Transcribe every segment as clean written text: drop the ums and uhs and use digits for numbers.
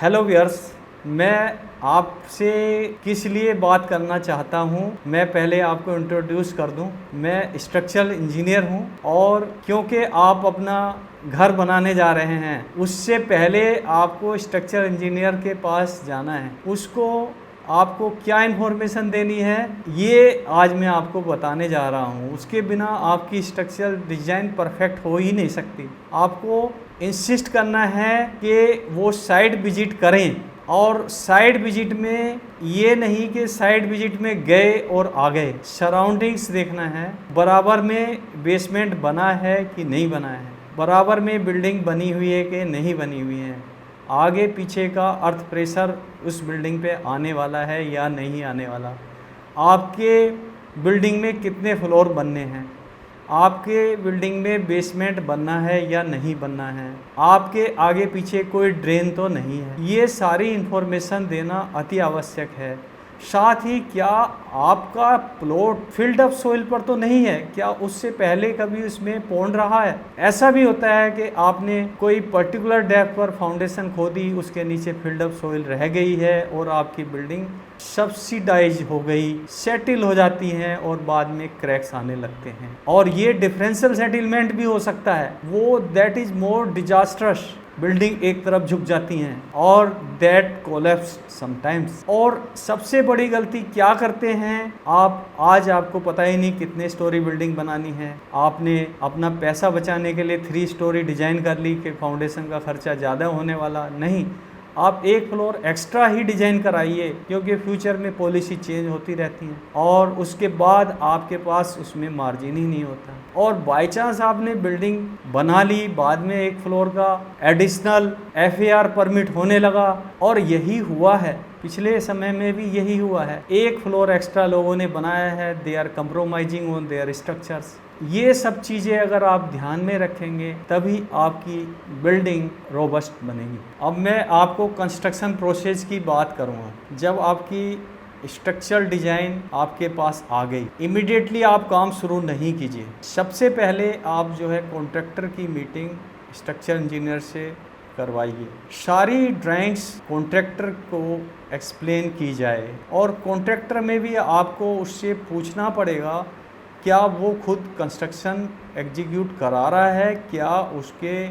Hello viewers, मैं आपसे किस लिए बात करना चाहता हूं, मैं पहले आपको इंट्रोड्यूस कर दूं। मैं स्ट्रक्चरल इंजीनियर हूं और क्योंकि आप अपना घर बनाने जा रहे हैं, उससे पहले आपको स्ट्रक्चरल इंजीनियर के पास जाना है। उसको आपको क्या इन्फॉर्मेशन देनी है, ये आज मैं आपको बताने जा रहा हूँ। उसके बिना आपकी स्ट्रक्चरल डिज़ाइन परफेक्ट हो ही नहीं सकती। आपको इंसिस्ट करना है कि वो साइट विजिट करें, और साइट विजिट में ये नहीं कि साइट विजिट में गए और आ गए। सराउंडिंग्स देखना है, बराबर में बेसमेंट बना है कि नहीं बना है, बराबर में बिल्डिंग बनी हुई है कि नहीं बनी हुई है, आगे पीछे का अर्थ प्रेशर उस बिल्डिंग पे आने वाला है या नहीं आने वाला, आपके बिल्डिंग में कितने फ्लोर बनने हैं, आपके बिल्डिंग में बेसमेंट बनना है या नहीं बनना है, आपके आगे पीछे कोई ड्रेन तो नहीं है। ये सारी इन्फॉर्मेशन देना अति आवश्यक है। साथ ही क्या आपका प्लॉट फिल्ड अप सोइल पर तो नहीं है, क्या उससे पहले कभी उसमें पौंड रहा है। ऐसा भी होता है कि आपने कोई पर्टिकुलर डेप्थ पर फाउंडेशन खोदी, उसके नीचे फिल्ड अप सोइल रह गई है और आपकी बिल्डिंग सब्सिडाइज हो गई, सेटल हो जाती हैं और बाद में क्रैक्स आने लगते हैं। और ये डिफरेंशियल सेटलमेंट भी हो सकता है, वो that is more disastrous. Building एक तरफ झुक जाती हैं और दैट कोलैप्स समटाइम्स। और सबसे बड़ी गलती क्या करते हैं आप, आज आपको पता ही नहीं कितने स्टोरी बिल्डिंग बनानी है। आपने अपना पैसा बचाने के लिए 3 स्टोरी डिजाइन कर ली कि फाउंडेशन का खर्चा ज़्यादा होने वाला नहीं, आप 1 फ्लोर एक्स्ट्रा ही डिजाइन कराइए, क्योंकि फ्यूचर में पॉलिसी चेंज होती रहती है और उसके बाद आपके पास उसमें मार्जिन ही नहीं होता। और बाय चांस आपने बिल्डिंग बना ली, बाद में 1 फ्लोर का एडिशनल FAR परमिट होने लगा, और यही हुआ है पिछले समय में भी यही हुआ है। 1 फ्लोर एक्स्ट्रा लोगों ने बनाया है, they are compromising on their structures. ये सब चीज़ें अगर आप ध्यान में रखेंगे तभी आपकी बिल्डिंग रोबस्ट बनेगी। अब मैं आपको कंस्ट्रक्शन प्रोसेस की बात करूँगा। जब आपकी स्ट्रक्चरल डिज़ाइन आपके पास आ गई, इमीडिएटली आप काम शुरू नहीं कीजिए। सबसे पहले आप जो है कॉन्ट्रैक्टर की मीटिंग स्ट्रक्चर इंजीनियर से करवाइए। सारी ड्राइंग्स कॉन्ट्रैक्टर को एक्सप्लेन की जाए, और कॉन्ट्रैक्टर में भी आपको उससे पूछना पड़ेगा क्या वो खुद कंस्ट्रक्शन एग्जीक्यूट करा रहा है, क्या उसके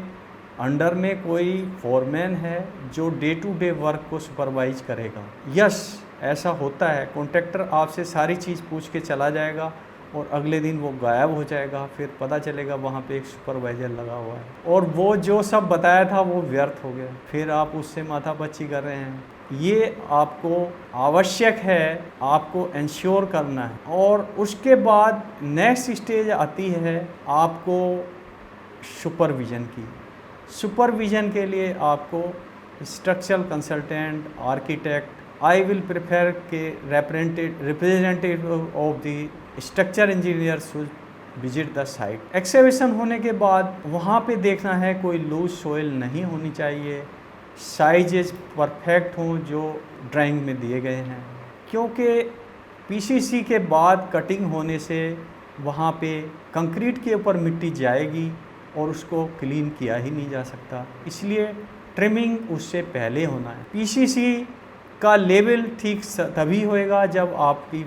अंडर में कोई फोरमैन है जो डे टू डे वर्क को सुपरवाइज करेगा। यस, ऐसा होता है। कॉन्ट्रैक्टर आपसे सारी चीज़ पूछ के चला जाएगा और अगले दिन वो गायब हो जाएगा, फिर पता चलेगा वहाँ पे एक सुपरवाइज़र लगा हुआ है और वो जो सब बताया था वो व्यर्थ हो गया, फिर आप उससे माथापच्ची कर रहे हैं। ये आपको आवश्यक है, आपको इंश्योर करना है। और उसके बाद नेक्स्ट स्टेज आती है आपको सुपरविज़न की। सुपरविज़न के लिए आपको structural consultant, architect, I will prefer के representative of the structure engineer should visit the site. Excavation होने के बाद वहाँ पे देखना है कोई लूज सोइल नहीं होनी चाहिए, साइजेज परफेक्ट हों जो ड्राइंग में दिए गए हैं, क्योंकि PCC के बाद कटिंग होने से वहाँ पे कंक्रीट के ऊपर मिट्टी जाएगी और उसको क्लीन किया ही नहीं जा सकता, इसलिए ट्रिमिंग उससे पहले होना है। PCC का लेवल ठीक तभी होएगा जब आपकी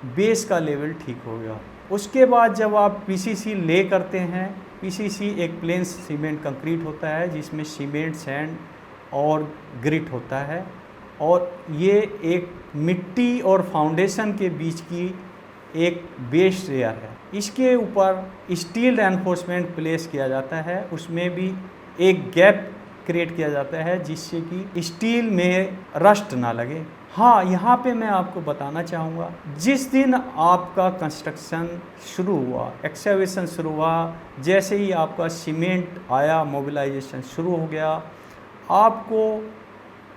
बेस का लेवल ठीक होगा। उसके बाद जब आप PCC ले करते हैं, PCC एक प्लेन सीमेंट कंक्रीट होता है जिसमें सीमेंट, सैंड और ग्रिट होता है, और ये एक मिट्टी और फाउंडेशन के बीच की एक बेस लेयर है। इसके ऊपर स्टील रेनफोर्समेंट प्लेस किया जाता है, उसमें भी एक गैप क्रिएट किया जाता है जिससे कि स्टील में रस्ट ना लगे। हाँ, यहाँ पे मैं आपको बताना चाहूँगा, जिस दिन आपका कंस्ट्रक्शन शुरू हुआ, एक्सकेवेशन शुरू हुआ, जैसे ही आपका सीमेंट आया, मोबिलाइजेशन शुरू हो गया, आपको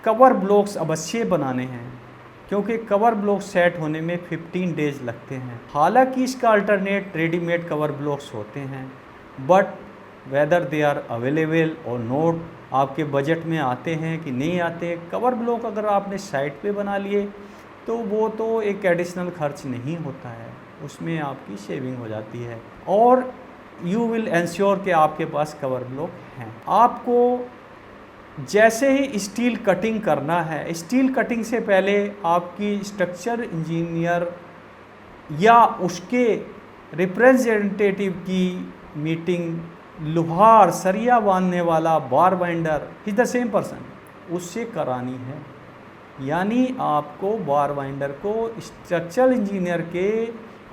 कवर ब्लॉक्स अवश्य बनाने हैं, क्योंकि कवर ब्लॉक सेट होने में 15 डेज लगते हैं। हालांकि इसका अल्टरनेट रेडीमेड कवर ब्लॉक्स होते हैं, but whether they are available और नॉट, आपके बजट में आते हैं कि नहीं आते। कवर ब्लॉक अगर आपने साइट पे बना लिए तो वो तो एक एडिशनल खर्च नहीं होता है, उसमें आपकी सेविंग हो जाती है, और यू विल इंश्योर कि आपके पास कवर ब्लॉक हैं। आपको जैसे ही स्टील कटिंग करना है, स्टील कटिंग से पहले आपकी स्ट्रक्चर इंजीनियर या उसके रिप्रेजेंटेटिव की मीटिंग लोहार सरिया बांधने वाला bar binder is the same person, उससे करानी है। यानी आपको बार बाइंडर को स्ट्रक्चरल इंजीनियर के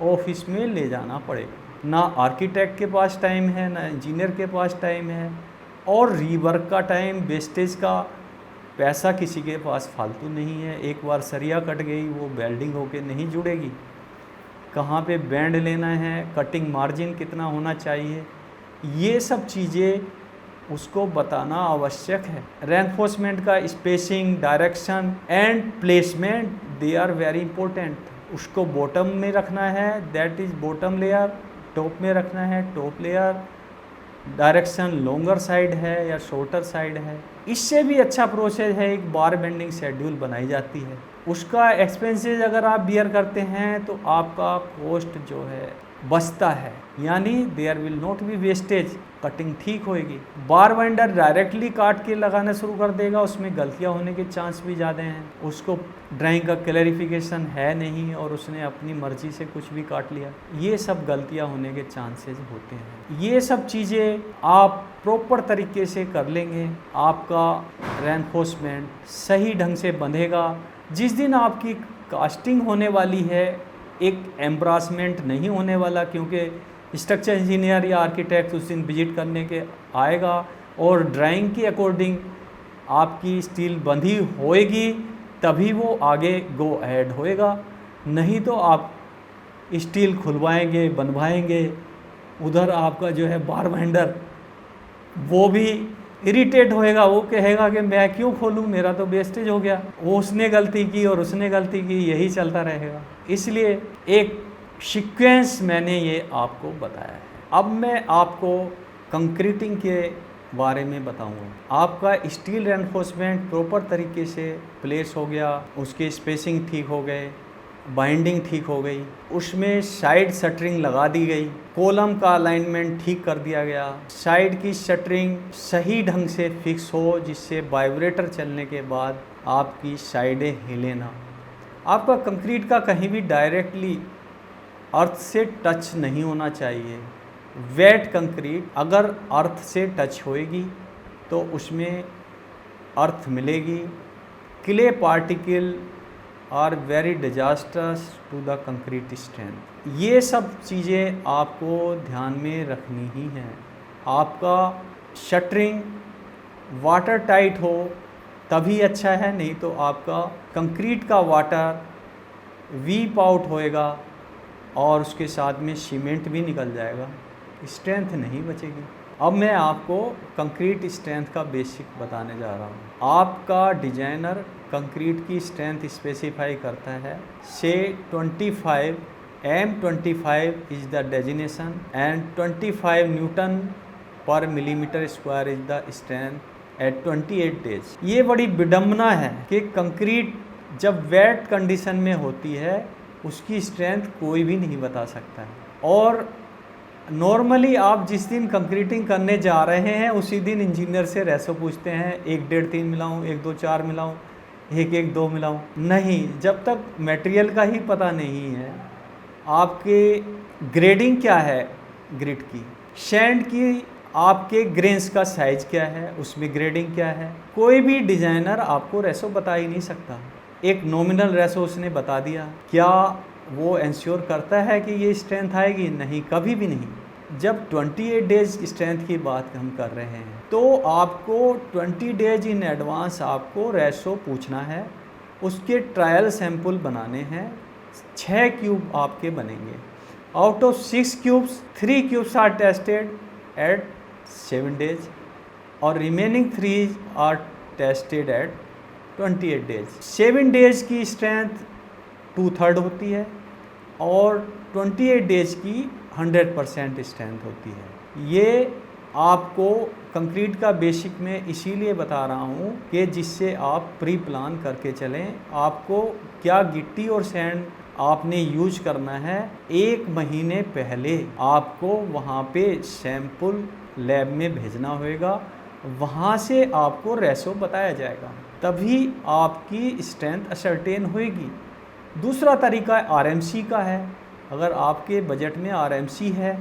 ऑफिस में ले जाना पड़ेगा। ना आर्किटेक्ट के पास टाइम है, ना इंजीनियर के पास टाइम है, और रीवर्क का टाइम, वेस्टेज का पैसा किसी के पास फालतू नहीं है। एक बार सरिया कट गई, वो वेल्डिंग होके नहीं जुड़ेगी। कहाँ पे बैंड लेना है, कटिंग मार्जिन कितना होना चाहिए, ये सब चीज़ें उसको बताना आवश्यक है। रेनफोर्समेंट का spacing, direction and placement, they are very important. उसको बॉटम में रखना है, that is bottom layer, top में रखना है top layer, direction longer side है या शॉर्टर साइड है। इससे भी अच्छा प्रोसेस है, एक बार बेंडिंग शेड्यूल बनाई जाती है। उसका एक्सपेंसेस अगर आप बियर करते हैं तो आपका कॉस्ट जो है बचता है, यानी there will not be wastage, cutting ठीक होएगी। बार बाइंडर डायरेक्टली काट के लगाना शुरू कर देगा, उसमें गलतियां होने के चांस भी ज़्यादा हैं। उसको ड्राइंग का क्लैरिफिकेशन है नहीं और उसने अपनी मर्जी से कुछ भी काट लिया, ये सब गलतियां होने के चांसेस होते हैं। ये सब चीज़ें आप प्रॉपर तरीके से कर लेंगे, आपका रेनफोर्समेंट सही ढंग से बंधेगा। जिस दिन आपकी कास्टिंग होने वाली है, एक एम्ब्रासमेंट नहीं होने वाला, क्योंकि स्ट्रक्चर इंजीनियर या आर्किटेक्ट उस दिन विजिट करने के आएगा और ड्राइंग के अकॉर्डिंग आपकी स्टील बंधी होएगी, तभी वो आगे गो अहेड होएगा। नहीं तो आप स्टील खुलवाएंगे, बनवाएंगे, उधर आपका जो है बार बाइंडर वो भी इरिटेट होएगा, वो कहेगा कि मैं क्यों खोलूँ, मेरा तो वेस्टेज हो गया, वो उसने गलती की और उसने गलती की, यही चलता रहेगा। इसलिए एक सीक्वेंस मैंने ये आपको बताया है। अब मैं आपको कंक्रीटिंग के बारे में बताऊंगा। आपका स्टील रेनफोर्समेंट प्रॉपर तरीके से प्लेस हो गया, उसके स्पेसिंग ठीक हो गए, बाइंडिंग ठीक हो गई, उसमें साइड शटरिंग लगा दी गई, कॉलम का अलाइनमेंट ठीक कर दिया गया, साइड की शटरिंग सही ढंग से फिक्स हो जिससे वाइब्रेटर चलने के बाद आपकी साइडें हिले ना। आपका कंक्रीट का कहीं भी डायरेक्टली अर्थ से टच नहीं होना चाहिए। वेट कंक्रीट अगर अर्थ से टच होएगी तो उसमें अर्थ मिलेगी। Clay particle are very disasters to the concrete strength. ये सब चीज़ें आपको ध्यान में रखनी ही हैं। आपका शटरिंग वाटर टाइट हो तभी अच्छा है, नहीं तो आपका कंक्रीट का वाटर वीप आउट होएगा और उसके साथ में सीमेंट भी निकल जाएगा, स्ट्रेंथ नहीं बचेगी। अब मैं आपको कंक्रीट स्ट्रेंथ का बेसिक बताने जा रहा हूँ। आपका डिजाइनर कंक्रीट की स्ट्रेंथ स्पेसिफाई करता है, say 25 M25 is the designation and 25 newton per millimetre square is the strength at 28 days. ये बड़ी विडम्बना है कि कंक्रीट जब वेट कंडीशन में होती है उसकी स्ट्रेंथ कोई भी नहीं बता सकता है। और नॉर्मली आप जिस दिन कंक्रीटिंग करने जा रहे हैं उसी दिन इंजीनियर से रेसो पूछते हैं, 1 1.5 3 मिलाऊँ, 1 2 4 मिलाऊँ, 1 1 2 मिलाऊँ। नहीं, जब तक मटेरियल का ही पता नहीं है, आपके ग्रेडिंग क्या है ग्रिड की, सैंड की आपके ग्रेन्स का साइज क्या है, उसमें ग्रेडिंग क्या है, कोई भी डिज़ाइनर आपको रेसो बता ही नहीं सकता। एक नॉमिनल रेसो उसने बता दिया, क्या वो इंश्योर करता है कि ये स्ट्रेंथ आएगी? नहीं, कभी भी नहीं। जब 28 डेज स्ट्रेंथ की बात हम कर रहे हैं तो आपको 20 डेज इन एडवांस आपको रेसो पूछना है, उसके ट्रायल सैंपल बनाने हैं। 6 क्यूब आपके बनेंगे। Out of 6 cubes 3 cubes are tested at 7 days और remaining 3 are tested at 28 days. 7 days की स्ट्रेंथ 2/3 होती है और 28 डेज की 100% स्ट्रेंथ होती है। ये आपको कंक्रीट का बेसिक में इसीलिए बता रहा हूँ कि जिससे आप प्री प्लान करके चलें। आपको क्या गिट्टी और सैंड आपने यूज करना है, 1 महीने पहले आपको वहाँ पे सैंपल लैब में भेजना होएगा वहाँ से आपको रेशो बताया जाएगा, तभी आपकी स्ट्रेंथ असरटेन होएगी। दूसरा तरीका आरएमसी का है। अगर आपके बजट में आरएमसी है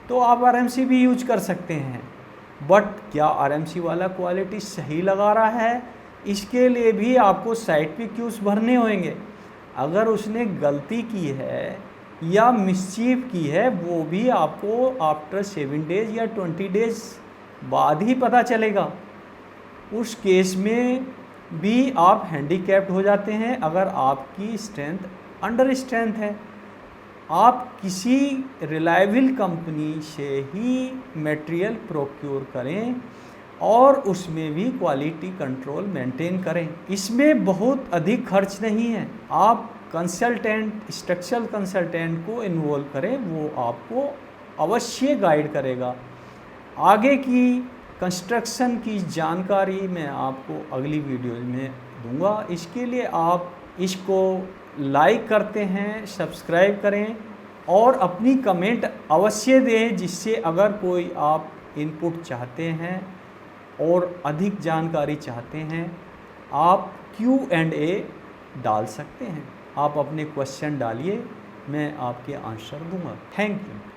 तो आप आरएमसी भी यूज कर सकते हैं, बट क्या आरएमसी वाला क्वालिटी सही लगा रहा है, इसके लिए भी आपको साइट पे क्यूज भरने होंगे। अगर उसने गलती की है या मिसचीव की है, वो भी आपको आफ्टर 7 डेज या 20 डेज बाद ही पता चलेगा। उस केस में भी आप हैंडीकैप्ड हो जाते हैं। अगर आपकी स्ट्रेंथ अंडर स्ट्रेंथ है, आप किसी रिलायबल कंपनी से ही मटेरियल प्रोक्योर करें और उसमें भी क्वालिटी कंट्रोल मेंटेन करें। इसमें बहुत अधिक खर्च नहीं है। आप कंसल्टेंट, स्ट्रक्चरल कंसल्टेंट को इन्वॉल्व करें, वो आपको अवश्य गाइड करेगा। आगे की कंस्ट्रक्शन की जानकारी मैं आपको अगली वीडियो में दूंगा। इसके लिए आप इसको लाइक करते हैं, सब्सक्राइब करें और अपनी कमेंट अवश्य दें, जिससे अगर कोई आप इनपुट चाहते हैं और अधिक जानकारी चाहते हैं, आप Q&A डाल सकते हैं। आप अपने क्वेश्चन डालिए, मैं आपके आंसर दूंगा। Thank you.